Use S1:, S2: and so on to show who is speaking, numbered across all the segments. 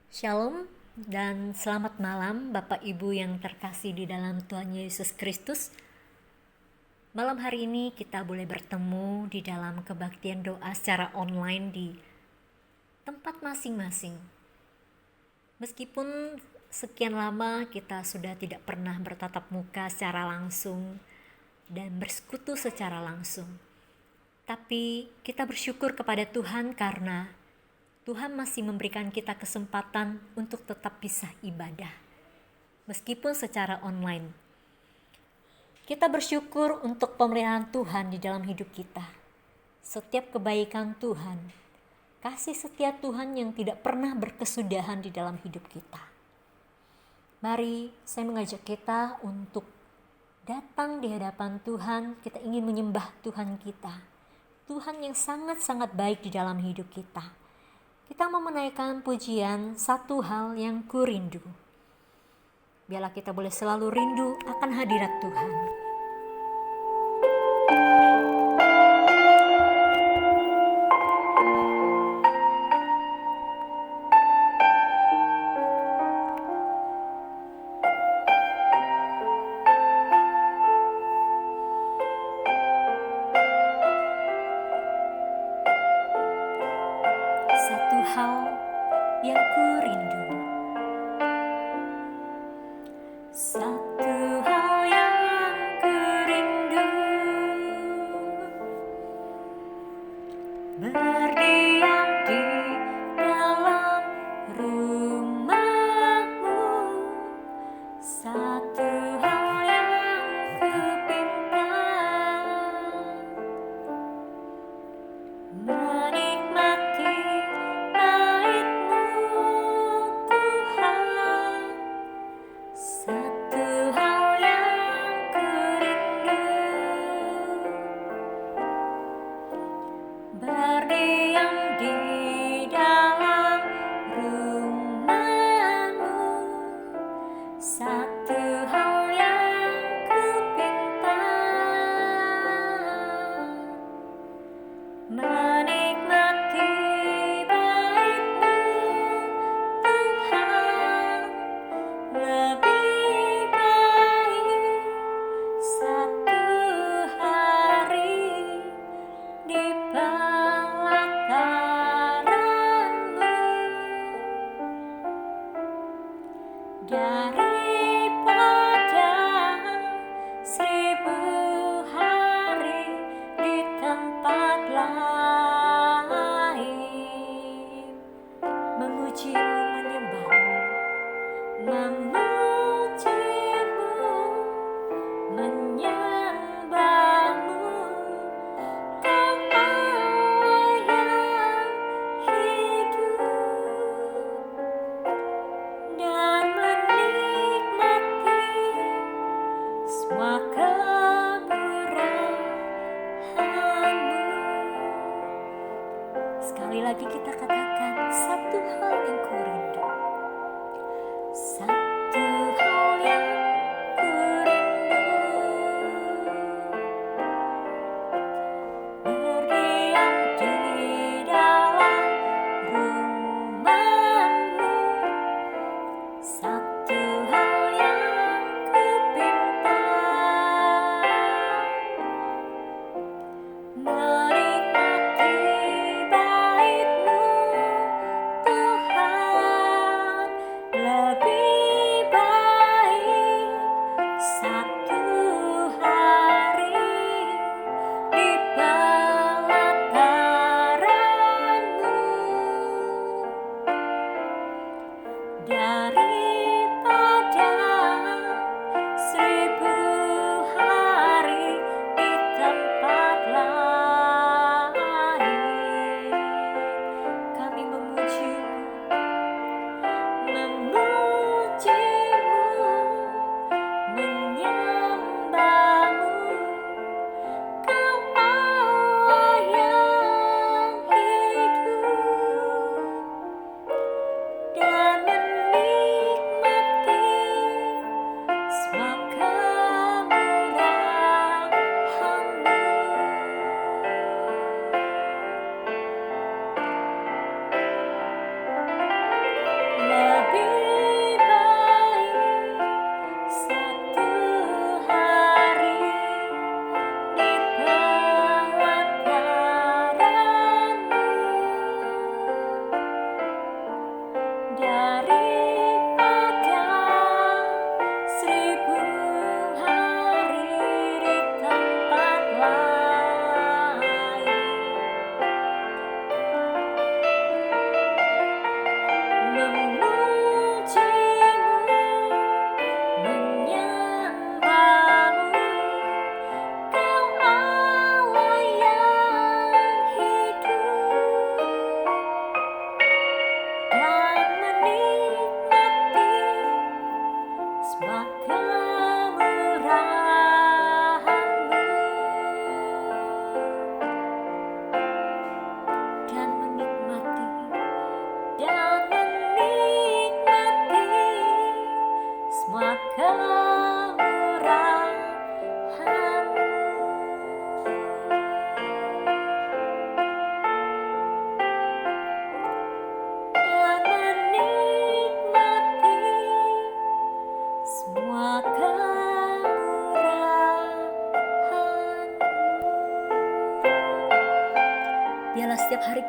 S1: Shalom dan selamat malam Bapak Ibu yang terkasih di dalam Tuhan Yesus Kristus. Malam hari ini kita boleh bertemu di dalam kebaktian doa secara online di tempat masing-masing. Meskipun sekian lama kita sudah tidak pernah bertatap muka secara langsung dan bersekutu secara langsung. Tapi kita bersyukur kepada Tuhan karena Tuhan masih memberikan kita kesempatan untuk tetap bisa ibadah, meskipun secara online. Kita bersyukur untuk pemeliharaan Tuhan di dalam hidup kita. Setiap kebaikan Tuhan, kasih setia Tuhan yang tidak pernah berkesudahan di dalam hidup kita. Mari saya mengajak kita untuk datang di hadapan Tuhan. Kita ingin menyembah Tuhan kita, Tuhan yang sangat-sangat baik di dalam hidup kita. Kita mau menaikkan pujian Satu Hal Yang Kurindu. Biarlah kita boleh selalu rindu akan hadirat Tuhan. Satu hal yang kurindu. Satu hal yang kurindu, berdiam di dalam rumah-Mu. Satu hal yang kupinta, menikmati bait-Mu Tuhan. Satu hal yang kurindu, berdiam di dalam rumah-Mu. Satu hal yang kupinta, menikmati bait-Mu Tuhan. Lebih baik satu hari di pelataran-Mu daripada 1000 hari di tempat lain. Memuji-Mu, menyembah-Mu, memuji-Mu, menyembah-Mu, Kau Allah yang hidup, dan menikmati semua kemurahan-Mu. Sekali lagi kita katakan, satu hal yang kurindu. Satu hal yang kurindu, berdiam di dalam rumah-Mu. Satu hal yang kupinta, menikmati bait-Mu Tuhan.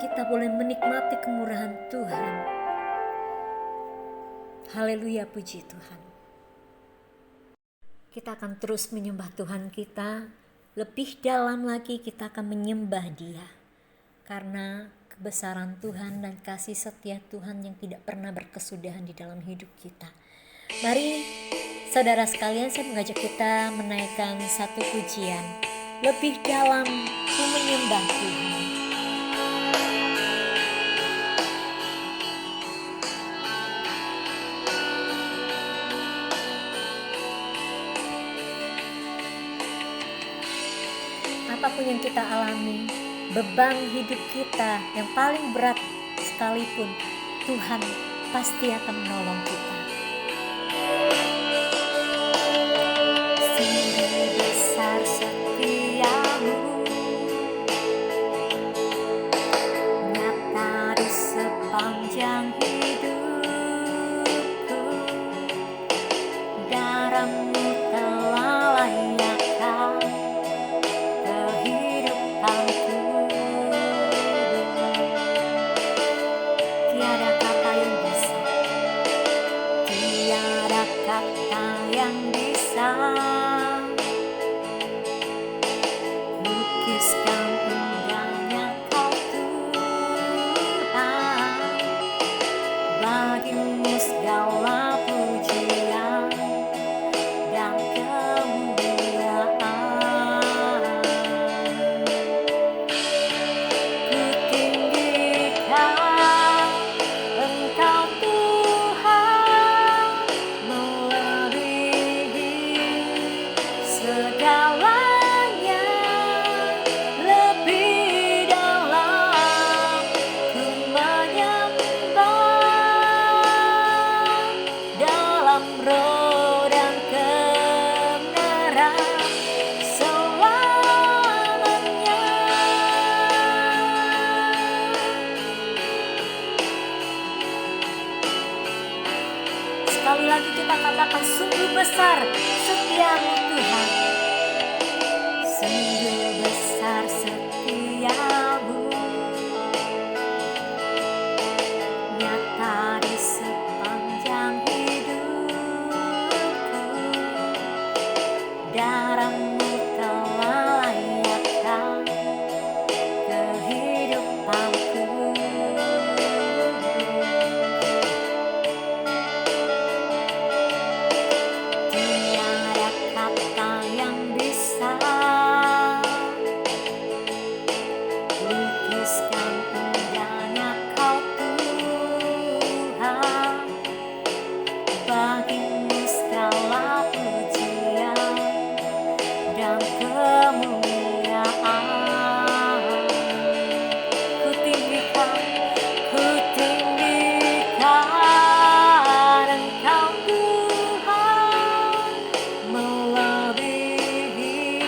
S1: kita boleh menikmati kemurahan Tuhan. Haleluya, puji Tuhan. Kita akan terus menyembah Tuhan kita. Lebih dalam lagi kita akan menyembah Dia. Karena kebesaran Tuhan dan kasih setia Tuhan yang tidak pernah berkesudahan di dalam hidup kita. Mari saudara sekalian, saya mengajak kita menaikkan satu pujian. Lebih dalam ku menyembah Tuhan. Apapun yang kita alami, beban hidup kita yang paling berat sekalipun, Tuhan pasti akan menolong kita. Sungguh besar setiamu, nyata di sepanjang hidupku. Darahmu telah layakkan kehidupanku. Tiada kata yang bisa, tiada kata yang bisa lukiskan indahnya Kau Tuhan. Bagimu segala pujian dan kemuliaan. Ku tinggikan Engkau Tuhan, melebihi segalanya. Lebih dalam ku menyembah, dalam roh dan kebenaran selamanya. Sekali lagi kita katakan, sungguh besar setiamu Tuhan. Sungguh besar setiamu, nyata di sepanjang hidupku. Darahmu telah layakkan kehidupanku. Tiada kata yang bisa lukiskan indahnya Kau Tuhan. Bagimu segala pujian dan kemuliaan. Ku tinggikan Engkau Tuhan, melebihi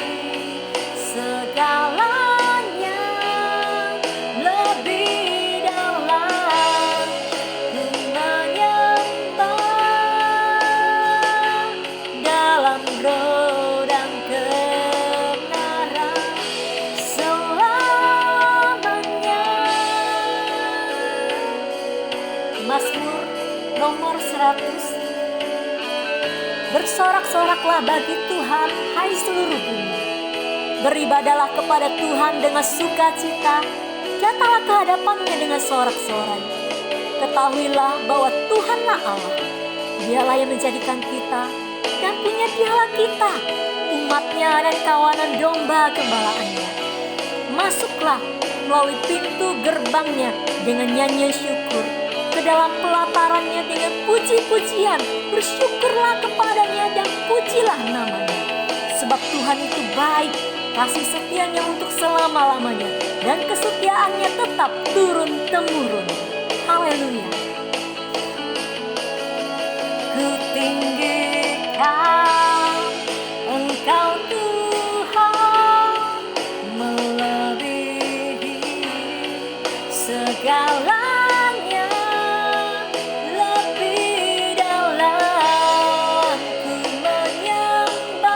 S1: segalanya. Lebih dalam ku menyembah, dalam roh dan kebenaran selamanya. Mazmur nomor 100. Bersorak-soraklah bagi Tuhan, hai seluruh bumi. Beribadalah kepada Tuhan dengan sukacita, datanglah ke hadapannya dengan sorak-sorai. Ketahuilah bahwa Tuhanlah Allah. Dialah yang menjadikan kita, dan punya Dialah kita, umatnya dan kawanan domba gembalaannya. Masuklah melalui pintu gerbangnya dengan nyanyian syukur, ke dalam pelatarannya dengan puji-pujian. Bersyukurlah kepadanya dan pujilah namanya. Sebab Tuhan itu baik, kasih setianya untuk selama-lamanya, dan kesetiaannya tetap turun-temurun. Haleluya. Ku tinggikan Engkau Tuhan, melebihi segalanya. Lebih dalam ku menyembah,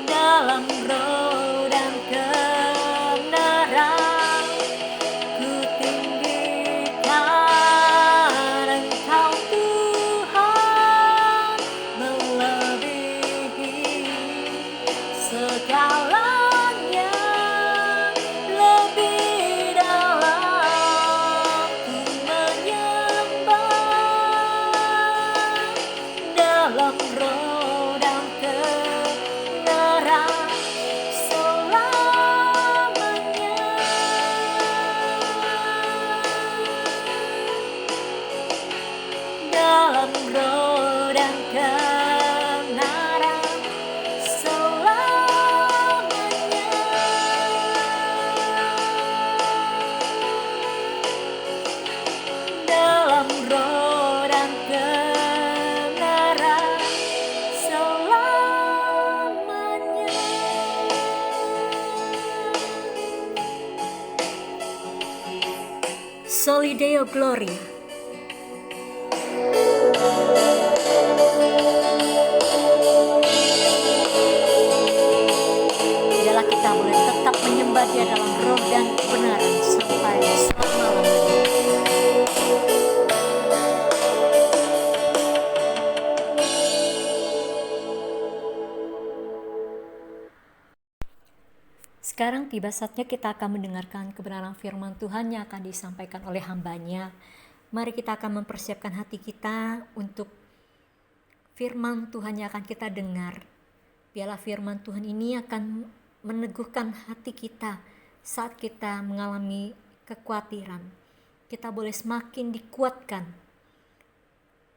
S1: dalam roh dan kebenaran dalam roh dan kebenaran selamanya. Dalam roh dan kebenaran selamanya. Soli Deo Gloria. Biarlah kita boleh tetap menyembah Dia dalam roh dan kebenaran sampai selama-lamanya. Sekarang tiba saatnya kita akan mendengarkan kebenaran firman Tuhan yang akan disampaikan oleh hamba-Nya. Mari kita akan mempersiapkan hati kita untuk firman Tuhan yang akan kita dengar. Biarlah firman Tuhan ini akan meneguhkan hati kita saat kita mengalami kekhawatiran. Kita boleh semakin dikuatkan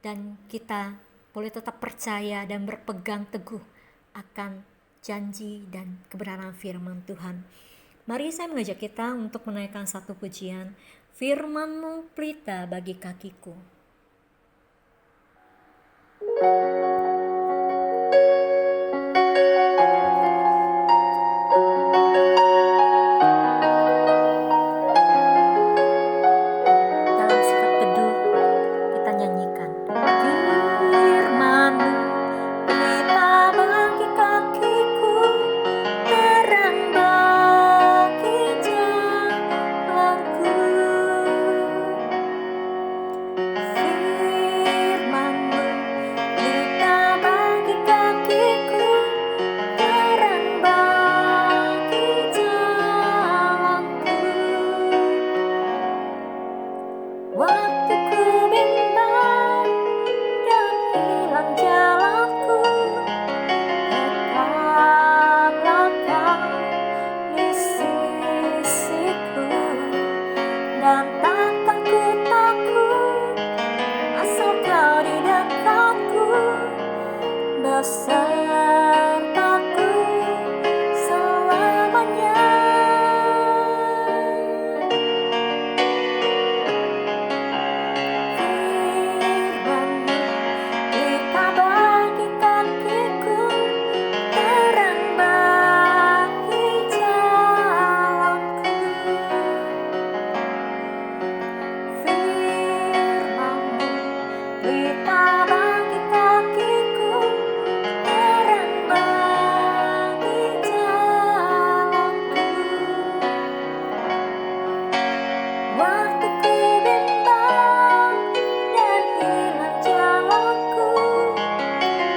S1: dan kita boleh tetap percaya dan berpegang teguh akan janji dan kebenaran firman Tuhan. Mari saya mengajak kita untuk menaikkan satu pujian, Firman-Mu pelita bagi kakiku. Dalam sikap teduh kita nyanyikan, Firman-Mu pelita bagi kakiku, terang bagi jalanku. Firman-Mu pelita bagi kakiku, terang bagi jalanku. Waktu ku bimbang dan hilang jalanku, tetaplah Kau di sisiku, dan takkan ku takut asal Kau di dekatku, besertaku selamanya. Firman-Mu pelita bagi kakiku, terang bagi jalanku. Firman-Mu pelita bagi kakiku, terang bagi jalanku. Waktu ku bimbang dan hilang jalanku,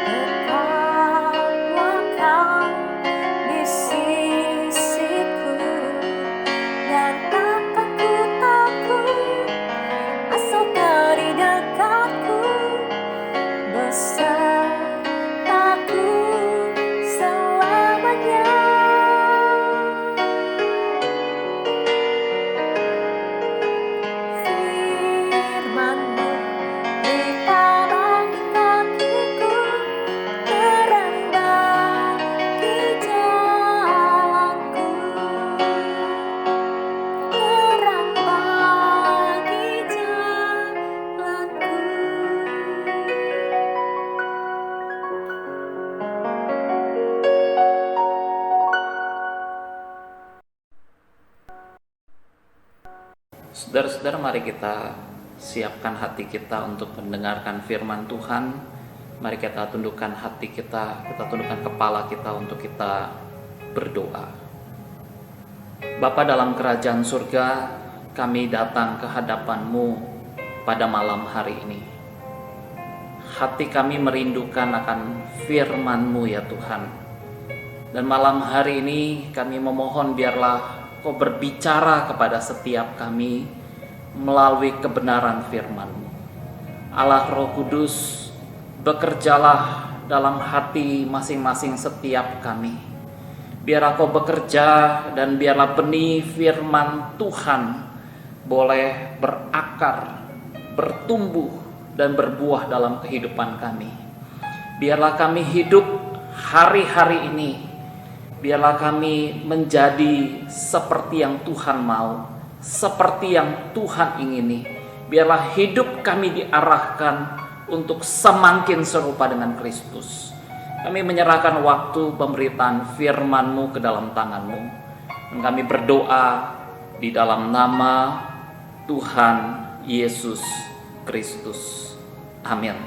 S1: tetaplah Kau di sisiku, dan takkan ku takut asal Kau di dekatku, besertaku selamanya. Firman-Mu pelita bagi kakiku, terang bagi jalanku, terang bagi jalanku.
S2: Saudara-saudara, mari kita siapkan hati kita untuk mendengarkan firman Tuhan. Mari kita tundukkan hati kita tundukkan kepala kita untuk kita berdoa. Bapa dalam kerajaan surga, kami datang ke hadapan-Mu pada malam hari ini. Hati kami merindukan akan firman-Mu ya Tuhan. Dan malam hari ini kami memohon biarlah Kau berbicara kepada setiap kami melalui kebenaran firman-Mu. Allah Roh Kudus, bekerjalah dalam hati masing-masing setiap kami. Biar Kau bekerja dan biarlah benih firman Tuhan boleh berakar, bertumbuh dan berbuah dalam kehidupan kami. Biarlah kami hidup hari-hari ini, biarlah kami menjadi seperti yang Tuhan mau, seperti yang Tuhan ingini. Biarlah hidup kami diarahkan untuk semakin serupa dengan Kristus. Kami menyerahkan waktu pemberitaan firman-Mu ke dalam tangan-Mu. Dan kami berdoa di dalam nama Tuhan Yesus Kristus. Amin.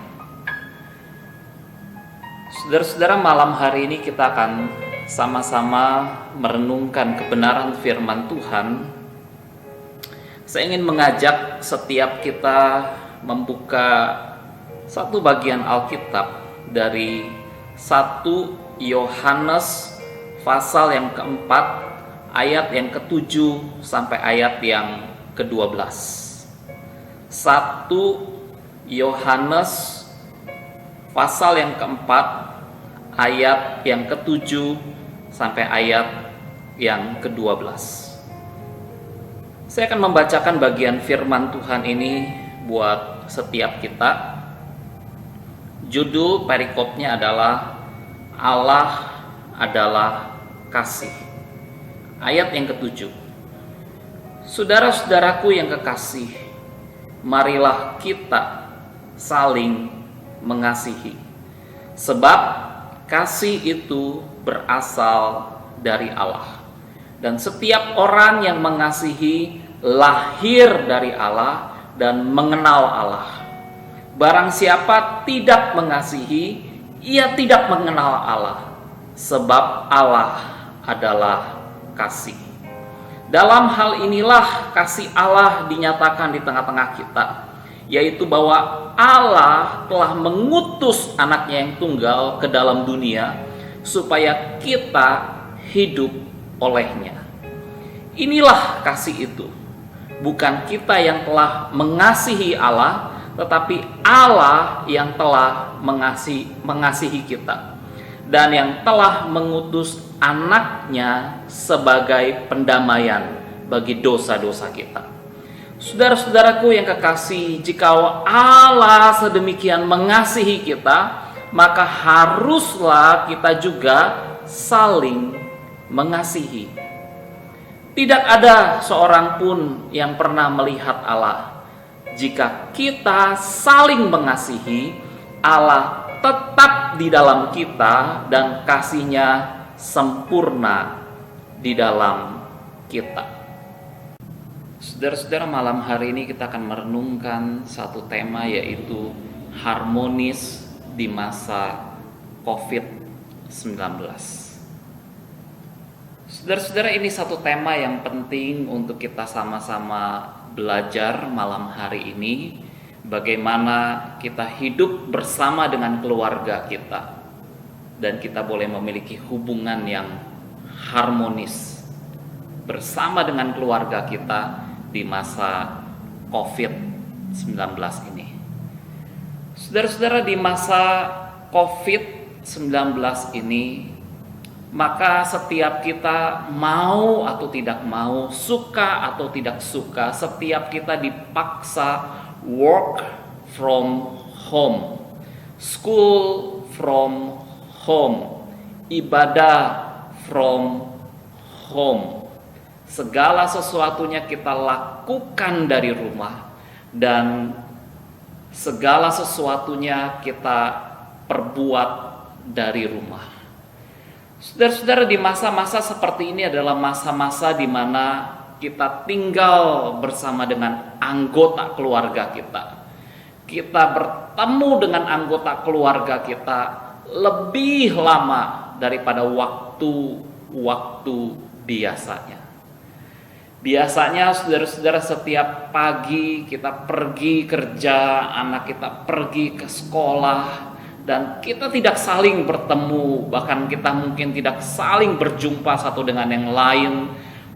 S2: Saudara-saudara, malam hari ini kita akan sama-sama merenungkan kebenaran firman Tuhan. Saya ingin mengajak setiap kita membuka satu bagian Alkitab dari 1 Yohanes pasal yang keempat, ayat yang ke-7 sampai ayat yang ke-12. 1 Yohanes pasal yang keempat, ayat yang ke-7 sampai ayat yang ke-12. Saya akan membacakan bagian firman Tuhan ini buat setiap kita. Judul perikopnya adalah Allah adalah kasih. Ayat yang ke-7. Saudara-saudaraku yang kekasih, marilah kita saling mengasihi. Sebab kasih itu berasal dari Allah. Dan setiap orang yang mengasihi lahir dari Allah dan mengenal Allah. Barang siapa tidak mengasihi, ia tidak mengenal Allah, sebab Allah adalah kasih. Dalam hal inilah kasih Allah dinyatakan di tengah-tengah kita, yaitu bahwa Allah telah mengutus anaknya yang tunggal ke dalam dunia, supaya kita hidup olehnya. Inilah kasih itu, bukan kita yang telah mengasihi Allah, tetapi Allah yang telah mengasihi kita dan yang telah mengutus anaknya sebagai pendamaian bagi dosa-dosa kita. Saudara-saudaraku yang kekasih, jika Allah sedemikian mengasihi kita, maka haruslah kita juga saling mengasihi. Tidak ada seorang pun yang pernah melihat Allah. Jika kita saling mengasihi, Allah tetap di dalam kita dan kasih-Nya sempurna di dalam kita. Saudara-saudara, malam hari ini kita akan merenungkan satu tema, yaitu harmonis di masa COVID-19. Saudara-saudara, ini satu tema yang penting untuk kita sama-sama belajar malam hari ini, bagaimana kita hidup bersama dengan keluarga kita dan kita boleh memiliki hubungan yang harmonis bersama dengan keluarga kita di masa COVID-19 ini. Saudara-saudara, di masa COVID-19 ini, maka setiap kita mau atau tidak mau, suka atau tidak suka, setiap kita dipaksa work from home, school from home, ibadah from home. Segala sesuatunya kita lakukan dari rumah dan segala sesuatunya kita perbuat dari rumah. Saudara-saudara, di masa-masa seperti ini adalah masa-masa di mana kita tinggal bersama dengan anggota keluarga kita. Kita bertemu dengan anggota keluarga kita lebih lama daripada waktu biasanya. Biasanya saudara-saudara, setiap pagi kita pergi kerja, anak kita pergi ke sekolah, dan kita tidak saling bertemu, bahkan kita mungkin tidak saling berjumpa satu dengan yang lain.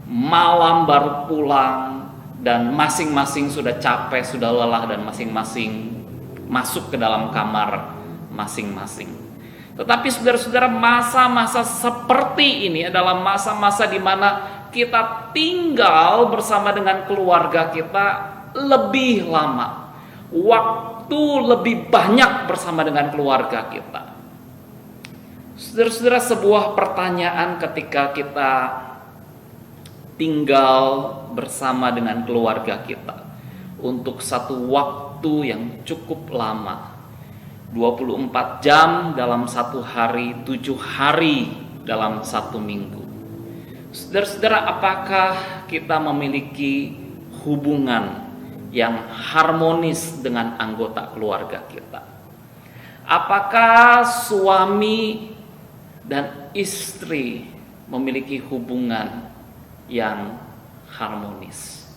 S2: Malam baru pulang dan masing-masing sudah capek, sudah lelah, dan masing-masing masuk ke dalam kamar masing-masing. Tetapi saudara-saudara, masa-masa seperti ini adalah masa-masa di mana kita tinggal bersama dengan keluarga kita lebih lama. Waktu waktu lebih banyak bersama dengan keluarga kita. Saudara-saudara, sebuah pertanyaan ketika kita tinggal bersama dengan keluarga kita untuk satu waktu yang cukup lama, 24 jam dalam satu hari, 7 hari dalam satu minggu. Saudara-saudara, apakah kita memiliki hubungan yang harmonis dengan anggota keluarga kita? Apakah suami dan istri memiliki hubungan yang harmonis?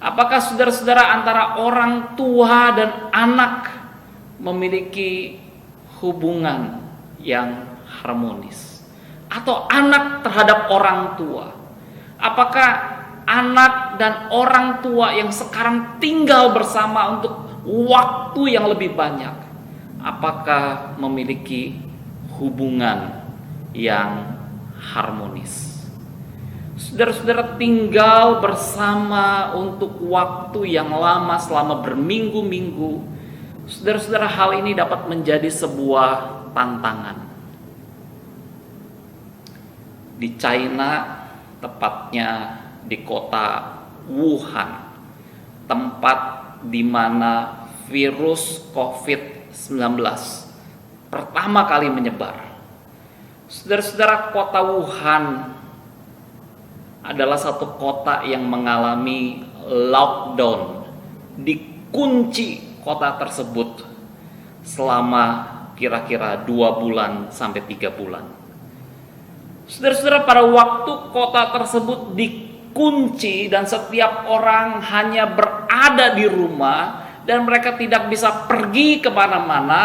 S2: Apakah saudara-saudara antara orang tua dan anak memiliki hubungan yang harmonis? Atau anak terhadap orang tua? Apakah anak dan orang tua yang sekarang tinggal bersama untuk waktu yang lebih banyak, apakah memiliki hubungan yang harmonis? Saudara-saudara, tinggal bersama untuk waktu yang lama selama berminggu-minggu, saudara-saudara, hal ini dapat menjadi sebuah tantangan. Di China, tepatnya di kota Wuhan, tempat di mana virus COVID-19 pertama kali menyebar. Saudara-saudara, kota Wuhan adalah satu kota yang mengalami lockdown, dikunci kota tersebut selama kira-kira 2 bulan sampai 3 bulan. Saudara-saudara, pada waktu kota tersebut dikunci dan setiap orang hanya berada di rumah dan mereka tidak bisa pergi kemana-mana,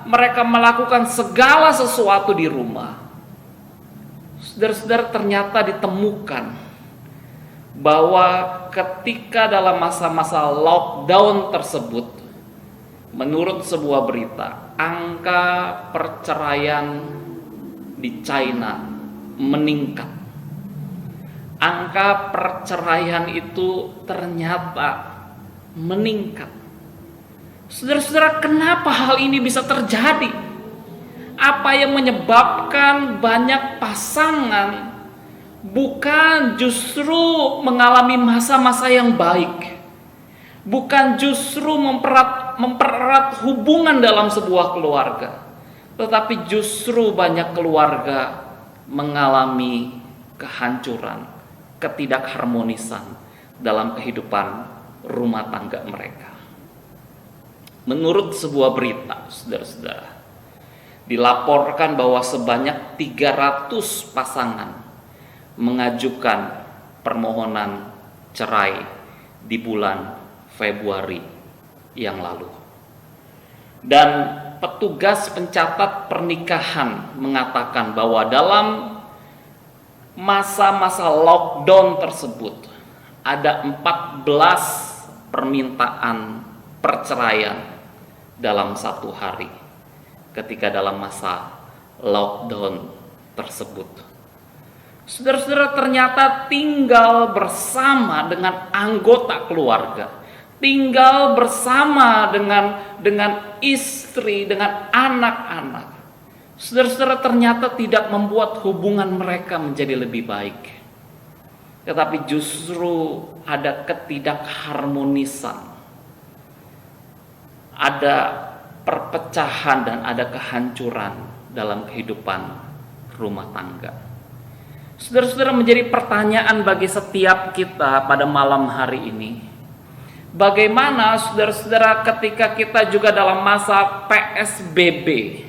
S2: mereka melakukan segala sesuatu di rumah. Saudara-saudara, ternyata ditemukan bahwa ketika dalam masa-masa lockdown tersebut, menurut sebuah berita, angka perceraian di China meningkat. Angka perceraian itu ternyata meningkat. Saudara-saudara, kenapa hal ini bisa terjadi? Apa yang menyebabkan banyak pasangan bukan justru mengalami masa-masa yang baik, bukan justru mempererat hubungan dalam sebuah keluarga, tetapi justru banyak keluarga mengalami kehancuran, ketidakharmonisan dalam kehidupan rumah tangga mereka. Menurut sebuah berita, saudara-saudara, dilaporkan bahwa sebanyak 300 pasangan mengajukan permohonan cerai di bulan Februari yang lalu. Dan petugas pencatat pernikahan mengatakan bahwa dalam masa-masa lockdown tersebut ada 14 permintaan perceraian dalam satu hari ketika dalam masa lockdown tersebut. Saudara-saudara, ternyata tinggal bersama dengan anggota keluarga, tinggal bersama dengan istri, dengan anak-anak, saudara-saudara, ternyata tidak membuat hubungan mereka menjadi lebih baik, tetapi justru ada ketidakharmonisan, ada perpecahan dan ada kehancuran dalam kehidupan rumah tangga. Saudara-saudara, menjadi pertanyaan bagi setiap kita pada malam hari ini, bagaimana saudara-saudara ketika kita juga dalam masa PSBB,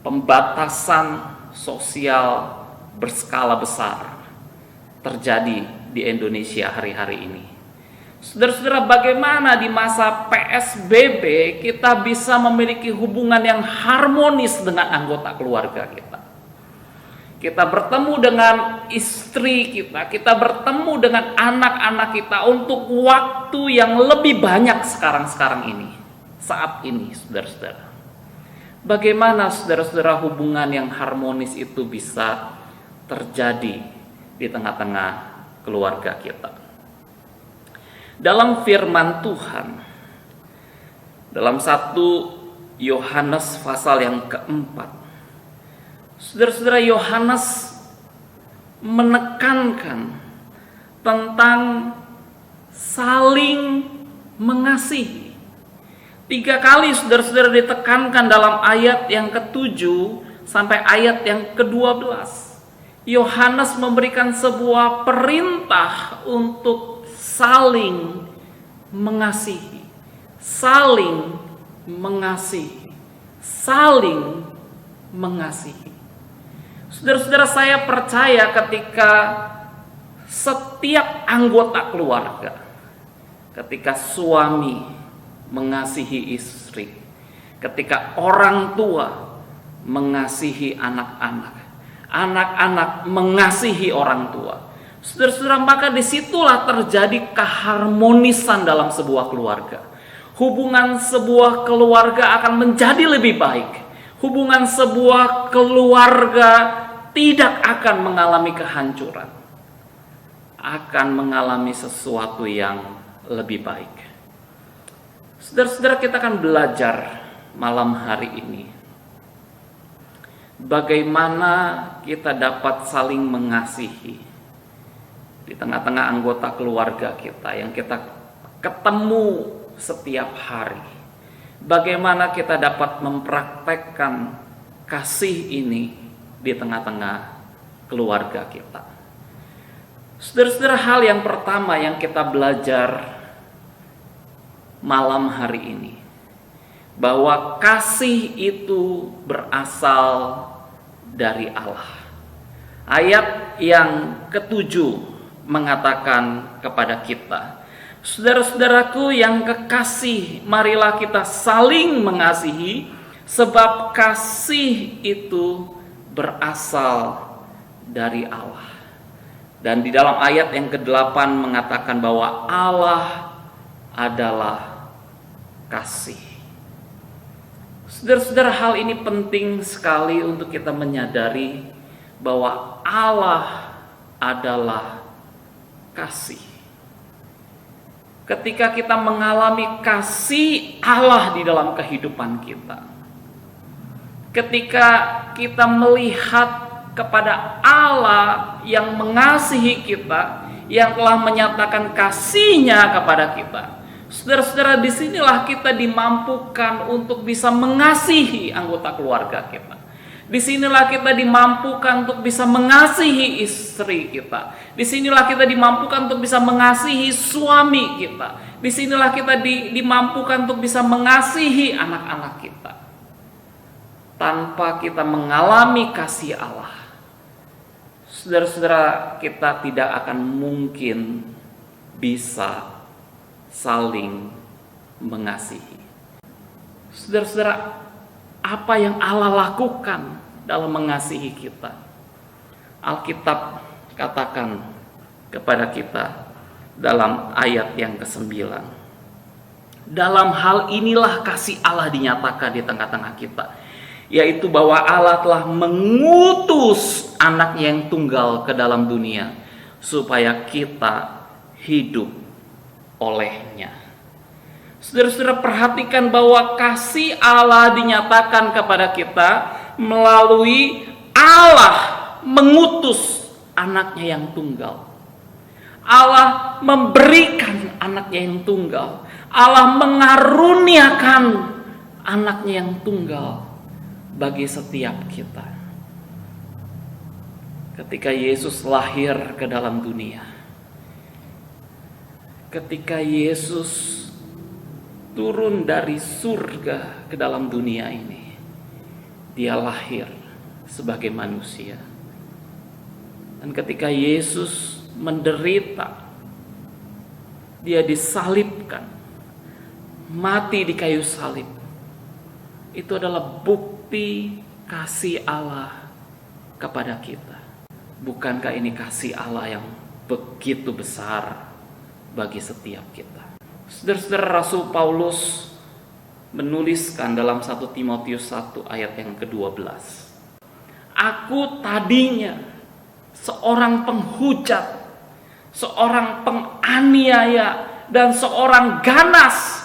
S2: pembatasan sosial berskala besar terjadi di Indonesia hari-hari ini. Saudara-saudara, bagaimana di masa PSBB kita bisa memiliki hubungan yang harmonis dengan anggota keluarga kita. Kita bertemu dengan istri kita, kita bertemu dengan anak-anak kita untuk waktu yang lebih banyak sekarang ini, saat ini, saudara-saudara. Bagaimana saudara-saudara hubungan yang harmonis itu bisa terjadi di tengah-tengah keluarga kita? Dalam firman Tuhan, Dalam 1 Yohanes pasal yang keempat, saudara-saudara, Yohanes menekankan tentang saling mengasihi. 3 kali saudara-saudara ditekankan dalam ayat yang ke-7 sampai ayat yang ke-12. Yohanes memberikan sebuah perintah untuk saling mengasihi. Saling mengasihi. Saling mengasihi. Saudara-saudara, saya percaya ketika setiap anggota keluarga, ketika suami mengasihi istri, ketika orang tua mengasihi anak-anak, anak-anak mengasihi orang tua, saudara-saudara, maka disitulah terjadi keharmonisan dalam sebuah keluarga. Hubungan sebuah keluarga akan menjadi lebih baik. Hubungan sebuah keluarga tidak akan mengalami kehancuran, akan mengalami sesuatu yang lebih baik. Saudara-saudara, kita akan belajar malam hari ini bagaimana kita dapat saling mengasihi di tengah-tengah anggota keluarga kita yang kita ketemu setiap hari. Bagaimana kita dapat mempraktekkan kasih ini di tengah-tengah keluarga kita. Saudara-saudara, hal yang pertama yang kita belajar malam hari ini, bahwa kasih itu berasal dari Allah. Ayat yang ke-7 mengatakan kepada kita, saudara-saudaraku yang kekasih, marilah kita saling mengasihi, sebab kasih itu berasal dari Allah. Dan di dalam ayat yang ke-8 mengatakan bahwa Allah adalah kasih. Saudara-saudara, hal ini penting sekali untuk kita menyadari bahwa Allah adalah kasih. Ketika kita mengalami kasih Allah di dalam kehidupan kita, ketika kita melihat kepada Allah yang mengasihi kita, yang telah menyatakan kasih-Nya kepada kita, saudara-saudara, disinilah kita dimampukan untuk bisa mengasihi anggota keluarga kita. Disinilah kita dimampukan untuk bisa mengasihi istri kita. Disinilah kita dimampukan untuk bisa mengasihi suami kita. Disinilah kita dimampukan untuk bisa mengasihi anak-anak kita. Tanpa kita mengalami kasih Allah, saudara-saudara, kita tidak akan mungkin bisa saling mengasihi. Saudara-saudara, apa yang Allah lakukan dalam mengasihi kita? Alkitab katakan kepada kita dalam ayat yang ke-9, dalam hal inilah kasih Allah dinyatakan di tengah-tengah kita, yaitu bahwa Allah telah mengutus anaknya yang tunggal ke dalam dunia supaya kita hidup olehnya. Saudara-saudara, perhatikan bahwa kasih Allah dinyatakan kepada kita melalui Allah mengutus anaknya yang tunggal. Allah memberikan anaknya yang tunggal. Allah mengaruniakan anaknya yang tunggal bagi setiap kita. Ketika Yesus lahir ke dalam dunia, ketika Yesus turun dari surga ke dalam dunia ini, Dia lahir sebagai manusia. Dan ketika Yesus menderita, Dia disalibkan, mati di kayu salib. Itu adalah bukti kasih Allah kepada kita. Bukankah ini kasih Allah yang begitu besar bagi setiap kita? Saudara-saudara, Rasul Paulus menuliskan dalam 1 Timotius 1 ayat yang ke-12. Aku tadinya seorang penghujat, seorang penganiaya, dan seorang ganas.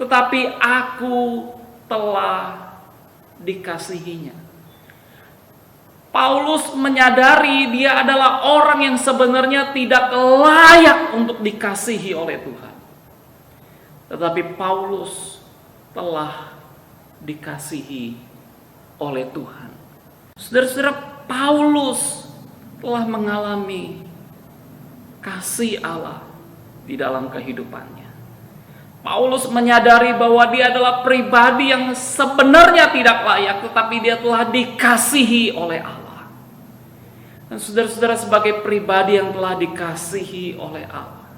S2: tetapi aku telah dikasihinya. Paulus menyadari dia adalah orang yang sebenarnya tidak layak untuk dikasihi oleh Tuhan. Tetapi Paulus telah dikasihi oleh Tuhan. Saudara-saudara, Paulus telah mengalami kasih Allah di dalam kehidupannya. Paulus menyadari bahwa dia adalah pribadi yang sebenarnya tidak layak, tetapi dia telah dikasihi oleh Allah. Dan saudara-saudara, sebagai pribadi yang telah dikasihi oleh Allah,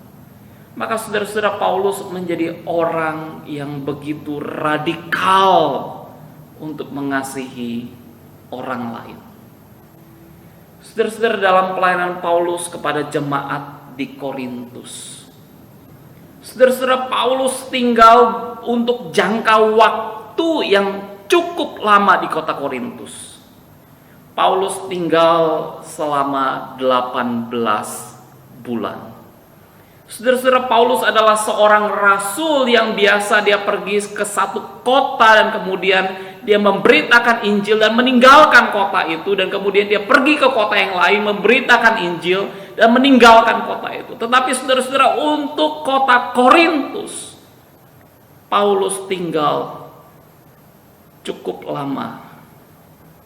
S2: maka saudara-saudara, Paulus menjadi orang yang begitu radikal untuk mengasihi orang lain. Saudara-saudara, dalam pelayanan Paulus kepada jemaat di Korintus, saudara-saudara, Paulus tinggal untuk jangka waktu yang cukup lama di kota Korintus. Paulus tinggal selama 18 bulan. Saudara-saudara, Paulus adalah seorang rasul yang biasa dia pergi ke satu kota dan kemudian dia memberitakan Injil dan meninggalkan kota itu, dan kemudian dia pergi ke kota yang lain memberitakan Injil dan meninggalkan kota itu. Tetapi saudara-saudara, untuk kota Korintus, Paulus tinggal cukup lama,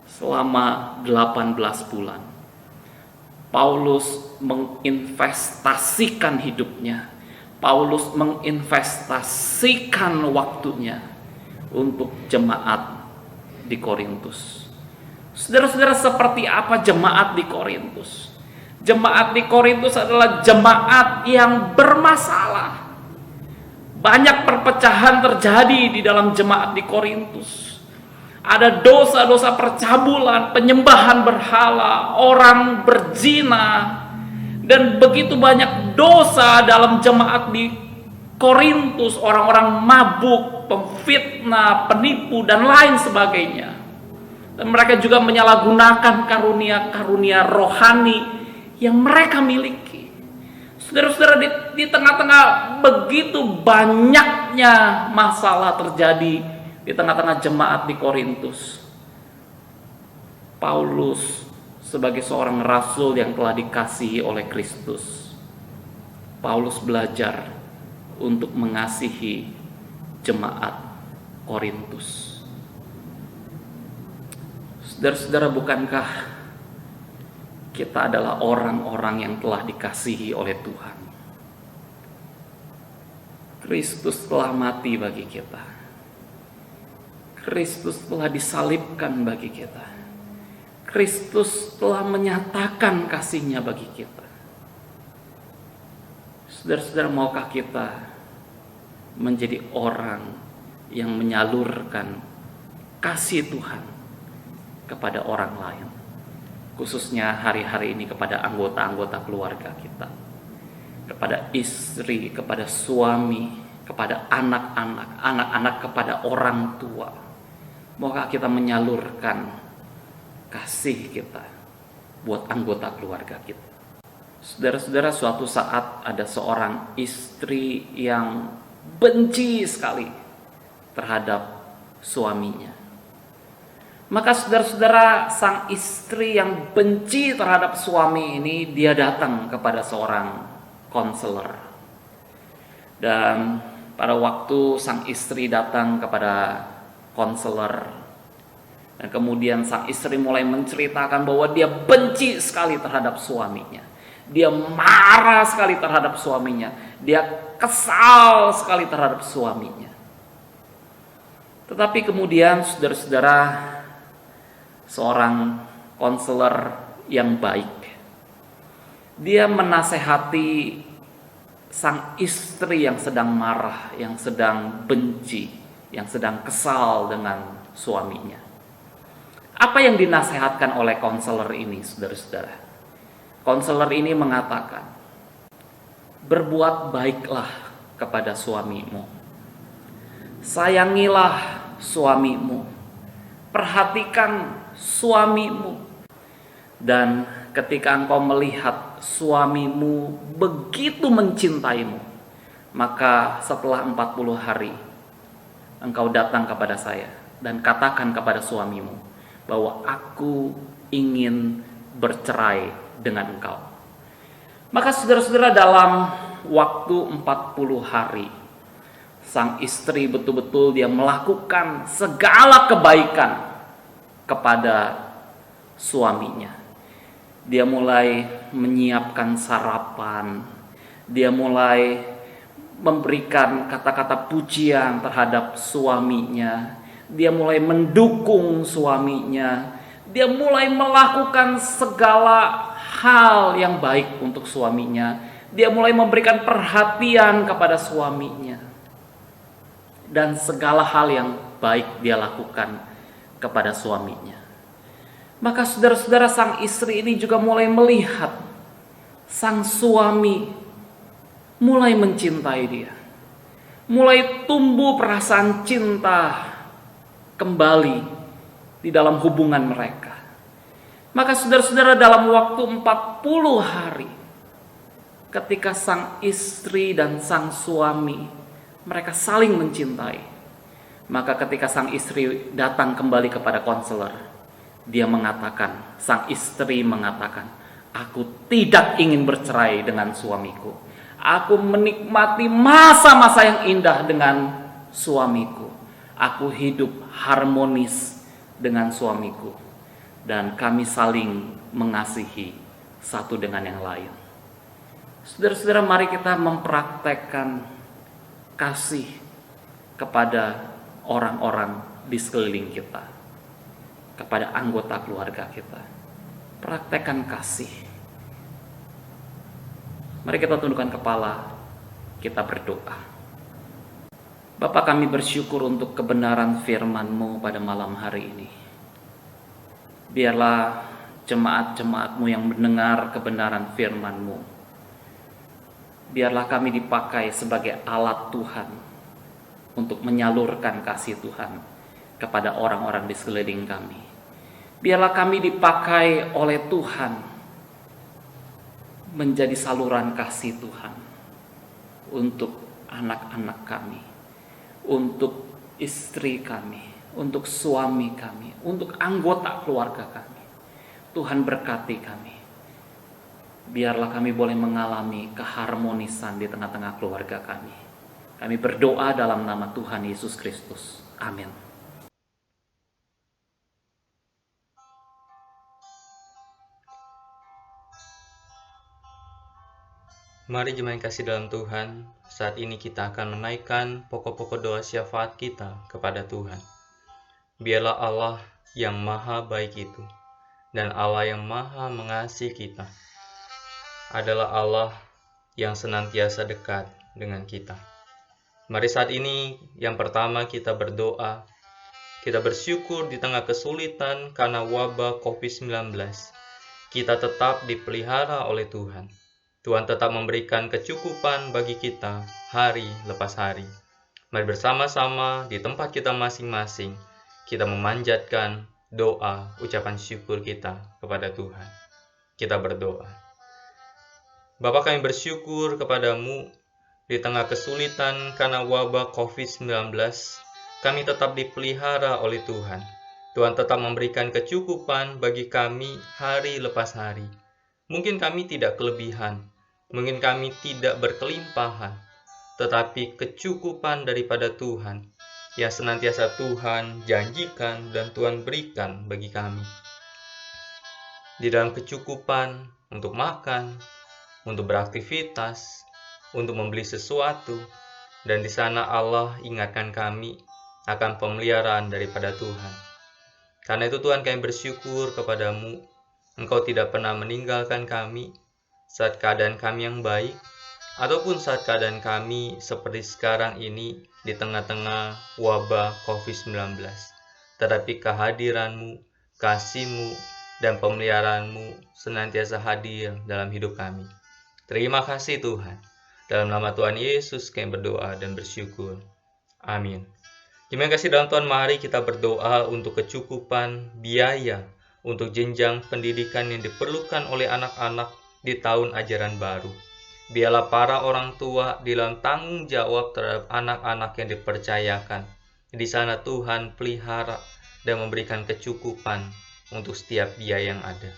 S2: selama 18 bulan. Paulus menginvestasikan hidupnya, Paulus menginvestasikan waktunya untuk jemaat di Korintus. Saudara-saudara, seperti apa jemaat di Korintus? Jemaat di Korintus adalah jemaat yang bermasalah. Banyak perpecahan terjadi di dalam jemaat di Korintus. Ada dosa-dosa percabulan, penyembahan berhala, orang berzina, dan begitu banyak dosa dalam jemaat di Korintus. Orang-orang mabuk, pemfitnah, penipu, dan lain sebagainya. Dan mereka juga menyalahgunakan karunia-karunia rohani yang mereka miliki. Saudara-saudara, di tengah-tengah begitu banyaknya masalah terjadi di tengah-tengah jemaat di Korintus, Paulus sebagai seorang rasul yang telah dikasihi oleh Kristus, Paulus belajar untuk mengasihi jemaat Korintus. Saudara-saudara, bukankah kita adalah orang-orang yang telah dikasihi oleh Tuhan? Kristus telah mati bagi kita. Kristus telah disalibkan bagi kita. Kristus telah menyatakan kasih-Nya bagi kita. Saudara-saudara, maukah kita menjadi orang yang menyalurkan kasih Tuhan kepada orang lain, khususnya hari-hari ini kepada anggota-anggota keluarga kita, kepada istri, kepada suami, kepada anak-anak kepada orang tua? Maukah kita menyalurkan kasih kita buat anggota keluarga kita? Saudara-saudara, suatu saat ada seorang istri yang benci sekali terhadap suaminya. Maka saudara-saudara, sang istri yang benci terhadap suami ini, dia datang kepada seorang konselor. Dan pada waktu sang istri datang kepada konselor, dan kemudian sang istri mulai menceritakan bahwa dia benci sekali terhadap suaminya, dia marah sekali terhadap suaminya, dia kesal sekali terhadap suaminya. Tetapi kemudian saudara-saudara, seorang konselor yang baik, dia menasehati sang istri yang sedang marah, yang sedang benci, yang sedang kesal dengan suaminya. Apa yang dinasehatkan oleh konselor ini, saudara-saudara? Konselor ini mengatakan, berbuat baiklah kepada suamimu, sayangilah suamimu, perhatikan suamimu, dan ketika engkau melihat suamimu begitu mencintaimu, maka setelah 40 hari engkau datang kepada saya dan katakan kepada suamimu bahwa aku ingin bercerai dengan engkau. Maka saudara-saudara, dalam waktu 40 hari sang istri betul-betul dia melakukan segala kebaikan kepada suaminya. Dia mulai menyiapkan sarapan, dia mulai memberikan kata-kata pujian terhadap suaminya, dia mulai mendukung suaminya, dia mulai melakukan segala hal yang baik untuk suaminya, dia mulai memberikan perhatian kepada suaminya, dan segala hal yang baik dia lakukan kepada suaminya. Maka saudara-saudara, sang istri ini juga mulai melihat sang suami mulai mencintai dia, mulai tumbuh perasaan cinta kembali di dalam hubungan mereka. Maka saudara-saudara, dalam waktu 40 hari ketika sang istri dan sang suami mereka saling mencintai, maka ketika sang istri datang kembali kepada konselor, sang istri mengatakan, aku tidak ingin bercerai dengan suamiku. Aku menikmati masa-masa yang indah dengan suamiku. Aku hidup harmonis dengan suamiku. Dan kami saling mengasihi satu dengan yang lain. Saudara-saudara, mari kita mempraktekkan kasih kepada orang-orang di sekeliling kita, kepada anggota keluarga kita. Praktekkan kasih. Mari kita tundukkan kepala, kita berdoa. Bapa, kami bersyukur untuk kebenaran firman-Mu pada malam hari ini. Biarlah jemaat-jemaat-Mu yang mendengar kebenaran firman-Mu, biarlah kami dipakai sebagai alat Tuhan untuk menyalurkan kasih Tuhan kepada orang-orang di sekeliling kami. Biarlah kami dipakai oleh Tuhan menjadi saluran kasih Tuhan untuk anak-anak kami, untuk istri kami, untuk suami kami, untuk anggota keluarga kami. Tuhan berkati kami. Biarlah kami boleh mengalami keharmonisan di tengah-tengah keluarga kami. Kami berdoa dalam nama Tuhan Yesus Kristus. Amin.
S3: Mari jemaat yang kasih dalam Tuhan, saat ini kita akan menaikkan pokok-pokok doa syafaat kita kepada Tuhan. Biarlah Allah yang maha baik itu, dan Allah yang maha mengasihi kita, adalah Allah yang senantiasa dekat dengan kita. Mari saat ini yang pertama kita berdoa, kita bersyukur di tengah kesulitan karena wabah COVID-19. Kita tetap dipelihara oleh Tuhan. Tuhan tetap memberikan kecukupan bagi kita hari lepas hari. Mari bersama-sama di tempat kita masing-masing, kita memanjatkan doa, ucapan syukur kita kepada Tuhan. Kita berdoa. Bapa, kami bersyukur kepadamu di tengah kesulitan karena wabah COVID-19. Kami tetap dipelihara oleh Tuhan. Tuhan tetap memberikan kecukupan bagi kami hari lepas hari. Mungkin kami tidak kelebihan, mungkin kami tidak berkelimpahan, tetapi kecukupan daripada Tuhan yang senantiasa Tuhan janjikan dan Tuhan berikan bagi kami. Di dalam kecukupan untuk makan, untuk beraktivitas, untuk membeli sesuatu, dan di sana Allah ingatkan kami akan pemeliharaan daripada Tuhan. Karena itu Tuhan, kami bersyukur kepadamu, Engkau tidak pernah meninggalkan kami saat keadaan kami yang baik, ataupun saat keadaan kami seperti sekarang ini di tengah-tengah wabah COVID-19. Tetapi kehadiran-Mu, kasih-Mu, dan pemeliharaanmu senantiasa hadir dalam hidup kami. Terima kasih Tuhan. Dalam nama Tuhan Yesus kami berdoa dan bersyukur. Amin. Terima kasih dalam Tuhan, mari kita berdoa untuk kecukupan biaya untuk jenjang pendidikan yang diperlukan oleh anak-anak di tahun ajaran baru. Biarlah para orang tua di dalam tanggung jawab terhadap anak-anak yang dipercayakan, Di sana Tuhan pelihara dan memberikan kecukupan untuk setiap dia yang ada.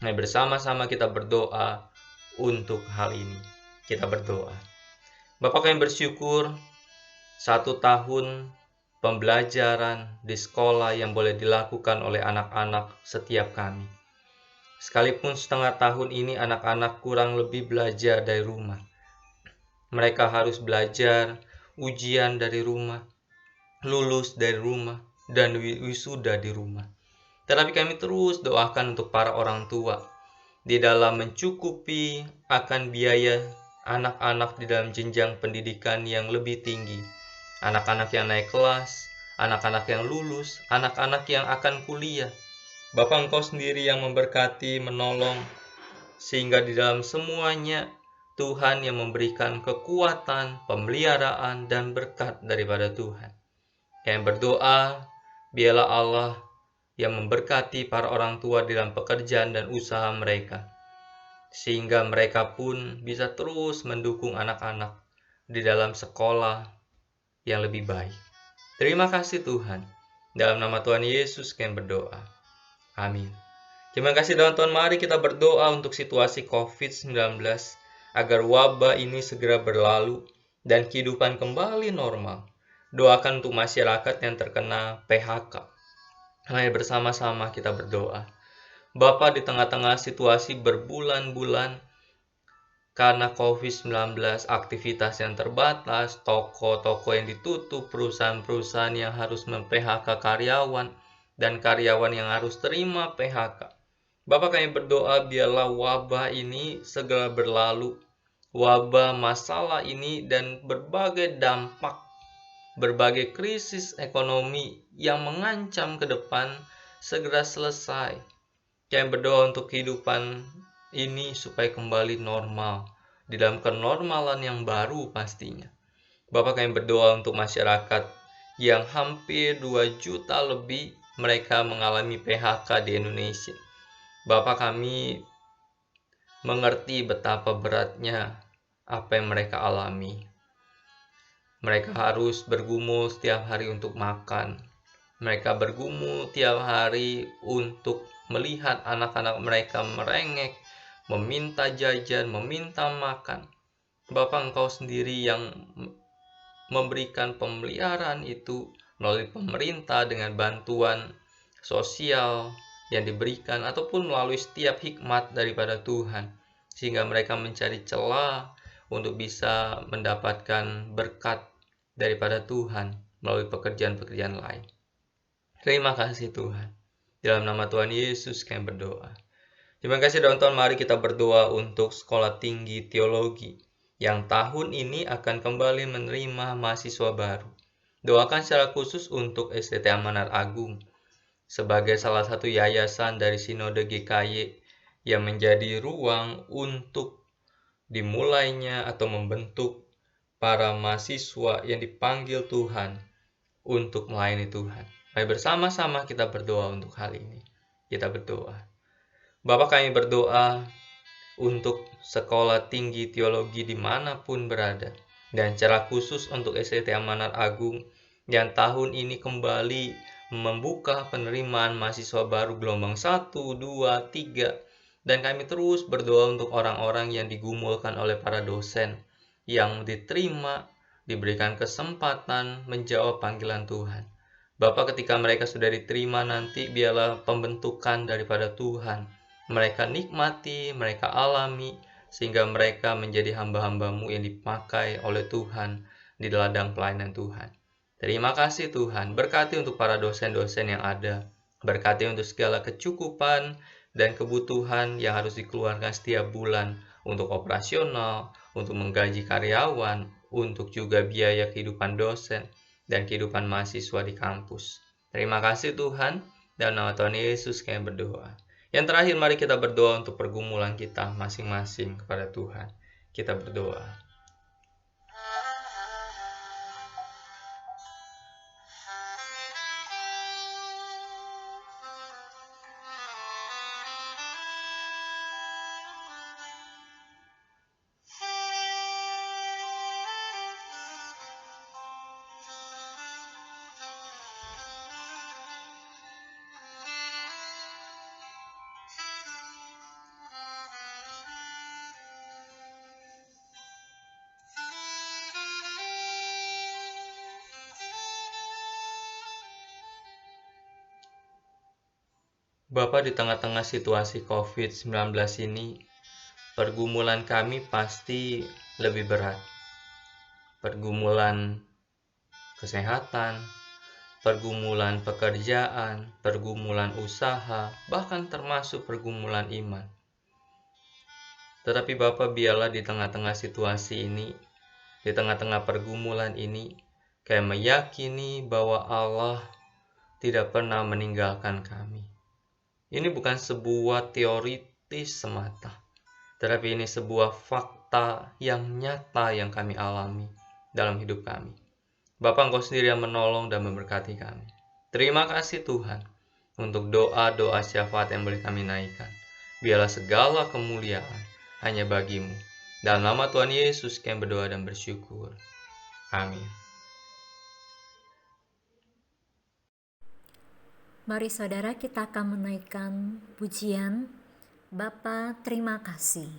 S3: Mari bersama-sama kita berdoa untuk hal ini. Kita berdoa. Bapa, kami bersyukur 1 tahun pembelajaran di sekolah yang boleh dilakukan oleh anak-anak setiap kami. Sekalipun setengah tahun ini anak-anak kurang lebih belajar dari rumah. Mereka harus belajar ujian dari rumah, lulus dari rumah, dan wisuda di rumah. Tetapi kami terus doakan untuk para orang tua di dalam mencukupi akan biaya anak-anak di dalam jenjang pendidikan yang lebih tinggi. Anak-anak yang naik kelas, anak-anak yang lulus, anak-anak yang akan kuliah. Bapa, Engkau sendiri yang memberkati, menolong, sehingga di dalam semuanya Tuhan yang memberikan kekuatan, pemeliharaan, dan berkat daripada Tuhan. Yang berdoa, biarlah Allah yang memberkati para orang tua di dalam pekerjaan dan usaha mereka, sehingga mereka pun bisa terus mendukung anak-anak di dalam sekolah yang lebih baik. Terima kasih Tuhan. Dalam nama Tuhan Yesus kami berdoa. Amin. Terima kasih Tuhan. Mari kita berdoa untuk situasi COVID-19 agar wabah ini segera berlalu dan kehidupan kembali normal. Doakan untuk masyarakat yang terkena PHK. Mari bersama-sama kita berdoa. Bapa, di tengah-tengah situasi berbulan-bulan karena COVID-19, aktivitas yang terbatas, toko-toko yang ditutup, perusahaan-perusahaan yang harus mem-PHK karyawan, dan karyawan yang harus terima PHK. Bapak, kami berdoa biarlah wabah ini segera berlalu. Wabah masalah ini dan berbagai dampak, berbagai krisis ekonomi yang mengancam ke depan segera selesai. Kami berdoa untuk kehidupan ini supaya kembali normal, di dalam kenormalan yang baru pastinya. Bapak, kami berdoa untuk masyarakat yang hampir 2 juta lebih mereka mengalami PHK di Indonesia. Bapak, kami mengerti betapa beratnya apa yang mereka alami. Mereka harus bergumul setiap hari untuk makan. Mereka bergumul tiap hari untuk melihat anak-anak mereka merengek, meminta jajan, meminta makan. Bapak, Engkau sendiri yang memberikan pemeliharaan itu melalui pemerintah dengan bantuan sosial yang diberikan ataupun melalui setiap hikmat daripada Tuhan, sehingga mereka mencari celah untuk bisa mendapatkan berkat daripada Tuhan melalui pekerjaan-pekerjaan lain. Terima kasih Tuhan. Dalam nama Tuhan Yesus kami berdoa. Terima kasih Tuhan. Mari kita berdoa untuk Sekolah Tinggi Teologi yang tahun ini akan kembali menerima mahasiswa baru. Doakan secara khusus untuk STT Amanat Agung sebagai salah satu yayasan dari Sinode GKY yang menjadi ruang untuk dimulainya atau membentuk para mahasiswa yang dipanggil Tuhan untuk melayani Tuhan. Mari bersama-sama kita berdoa untuk hal ini. Kita berdoa. Bapa, kami berdoa untuk Sekolah Tinggi Teologi dimanapun berada, dan secara khusus untuk STT Amanat Agung yang tahun ini kembali membuka penerimaan mahasiswa baru gelombang 1, 2, 3, dan kami terus berdoa untuk orang-orang yang digumulkan oleh para dosen yang diterima, diberikan kesempatan menjawab panggilan Tuhan. Bapak, ketika mereka sudah diterima nanti, biarlah pembentukan daripada Tuhan mereka nikmati, mereka alami, sehingga mereka menjadi hamba-hamba-Mu yang dipakai oleh Tuhan di ladang pelayanan Tuhan. Terima kasih Tuhan, berkati untuk para dosen-dosen yang ada, berkati untuk segala kecukupan dan kebutuhan yang harus dikeluarkan setiap bulan untuk operasional, untuk menggaji karyawan, untuk juga biaya kehidupan dosen dan kehidupan mahasiswa di kampus. Terima kasih Tuhan, dalam nama Tuhan Yesus kami berdoa. Yang terakhir, mari kita berdoa untuk pergumulan kita masing-masing kepada Tuhan. Kita berdoa. Bapa, di tengah-tengah situasi COVID-19 ini, pergumulan kami pasti lebih berat. Pergumulan kesehatan, pergumulan pekerjaan, pergumulan usaha, bahkan termasuk pergumulan iman. Tetapi Bapa, biarlah di tengah-tengah situasi ini, di tengah-tengah pergumulan ini, kami meyakini bahwa Allah tidak pernah meninggalkan kami. Ini bukan sebuah teoritis semata, tetapi ini sebuah fakta yang nyata yang kami alami dalam hidup kami. Bapa, Engkau sendiri yang menolong dan memberkati kami. Terima kasih Tuhan untuk doa-doa syafaat yang boleh kami naikkan. Biarlah segala kemuliaan hanya bagi-Mu. Dalam nama Tuhan Yesus kami berdoa dan bersyukur. Amin.
S1: Mari saudara, kita akan menaikkan pujian Bapa terima kasih.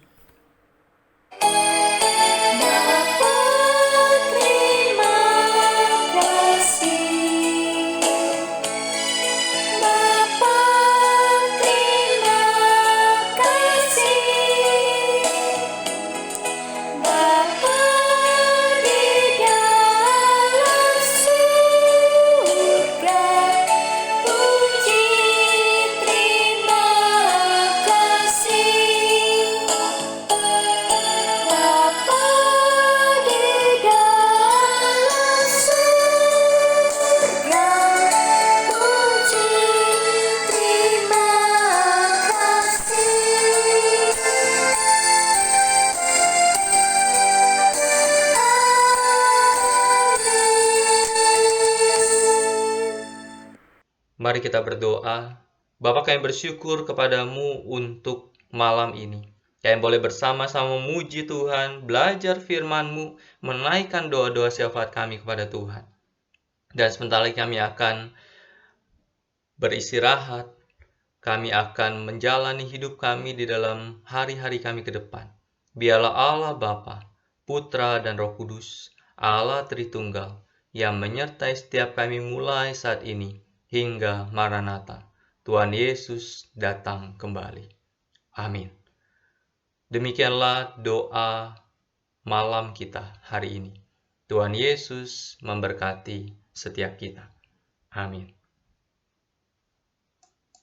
S3: Mari kita berdoa. Bapa, kami bersyukur kepadamu untuk malam ini. Kami boleh bersama-sama memuji Tuhan, belajar firman-Mu, menaikkan doa-doa syafaat kami kepada Tuhan. Dan sebentar lagi kami akan beristirahat. Kami akan menjalani hidup kami di dalam hari-hari kami ke depan. Biarlah Allah Bapa, Putra dan Roh Kudus, Allah Tritunggal, yang menyertai setiap kami mulai saat ini hingga Maranatha, Tuhan Yesus datang kembali. Amin. Demikianlah doa malam kita hari ini. Tuhan Yesus memberkati setiap kita. Amin.